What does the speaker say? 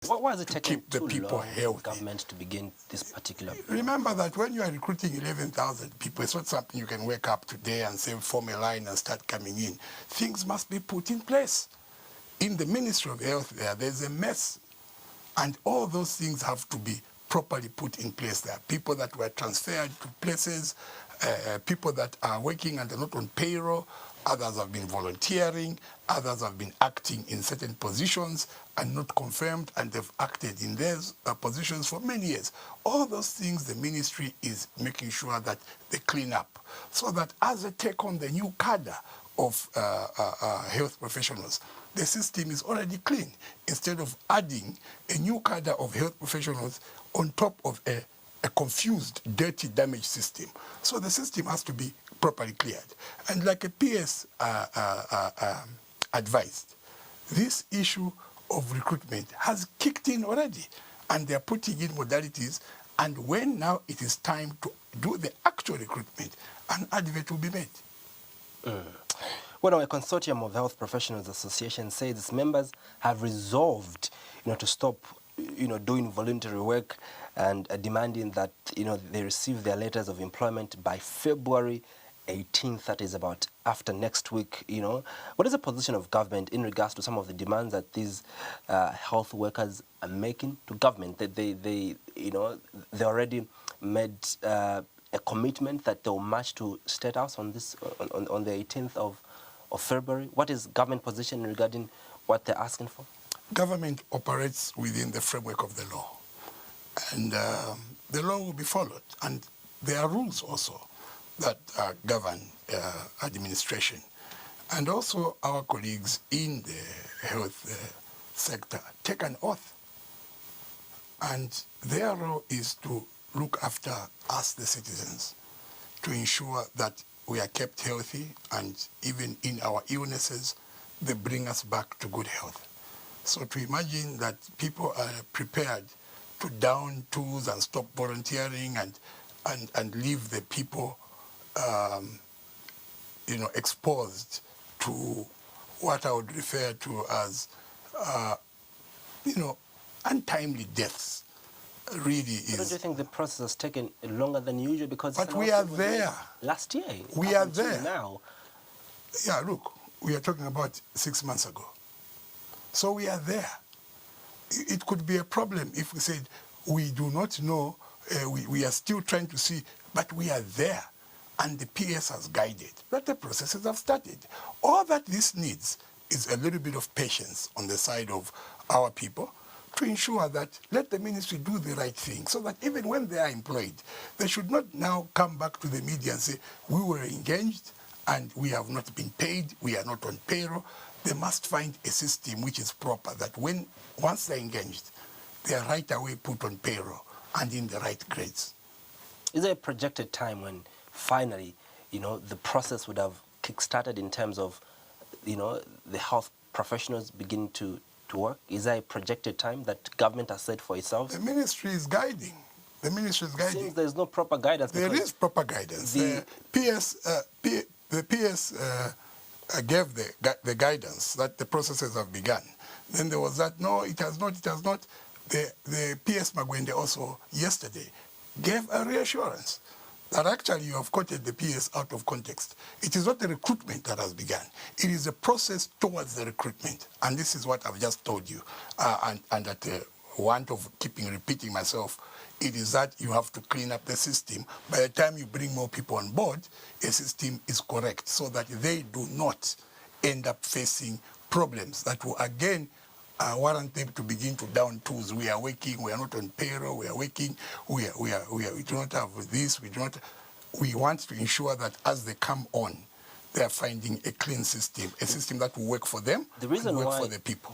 Why is it taking keep the people healthy. For government to begin this particular program? Remember that when you are recruiting 11,000 people, it's not something you can wake up today and say form a line and start coming in. Things must be put in place. In the Ministry of Health there's a mess. And all those things have to be properly put in place. There are people that were transferred to places, people that are working and are not on payroll, others have been volunteering, others have been acting in certain positions and not confirmed, and they've acted in those positions for many years. All those things the ministry is making sure that they clean up, so that as they take on the new cadre of health professionals, the system is already clean, instead of adding a new cadre of health professionals on top of a confused, dirty, damaged system. So the system has to be properly cleared. And like a PS advised, this issue of recruitment has kicked in already, and they're putting in modalities, and when now it is time to do the actual recruitment, an advert will be made. Well, a consortium of health professionals association says its members have resolved, to stop, doing voluntary work and demanding that, they receive their letters of employment by February 18th. That is about after next week. What is the position of government in regards to some of the demands that these health workers are making to government? That they already made a commitment that they'll march to State House on this on the 18th of February. What is government position regarding what they're asking for? Government operates within the framework of the law, and the law will be followed. And there are rules also that govern administration. And also our colleagues in the health sector take an oath. And their role is to look after us, the citizens, to ensure that we are kept healthy, and even in our illnesses, they bring us back to good health. So to imagine that people are prepared to down tools and stop volunteering and leave the people, exposed to what I would refer to as, untimely deaths, really is. Don't you think the process has taken longer than usual? Because but we are there. Last year. We are there. Now. Yeah, look, we are talking about 6 months ago. So we are there. It could be a problem if we said we do not know, we are still trying to see, but we are there. And the PS has guided that the processes have started. All that this needs is a little bit of patience on the side of our people, to ensure that let the ministry do the right thing, so that even when they are employed, they should not now come back to the media and say, we were engaged and we have not been paid, we are not on payroll. They must find a system which is proper, that once they're engaged, they are right away put on payroll and in the right grades. Is there a projected time when finally, the process would have kick-started in terms of, the health professionals begin to work? Is there a projected time that government has set for itself? The ministry is guiding. The ministry is guiding. Since there's no proper guidance. There is proper guidance. The PS gave the guidance that the processes have begun. Then there was that, no, it has not. The PS Magwende also yesterday gave a reassurance that actually you have quoted the PS out of context. It is not the recruitment that has begun. It is a process towards the recruitment. And this is what I've just told you. And at the want of repeating myself, it is that you have to clean up the system. By the time you bring more people on board, a system is correct, so that they do not end up facing problems that will again warrant them to begin to down tools. We are working, we are not on payroll, we are working, we do not have this, we want to ensure that as they come on, they are finding a clean system, a system that will work for them and work for the people.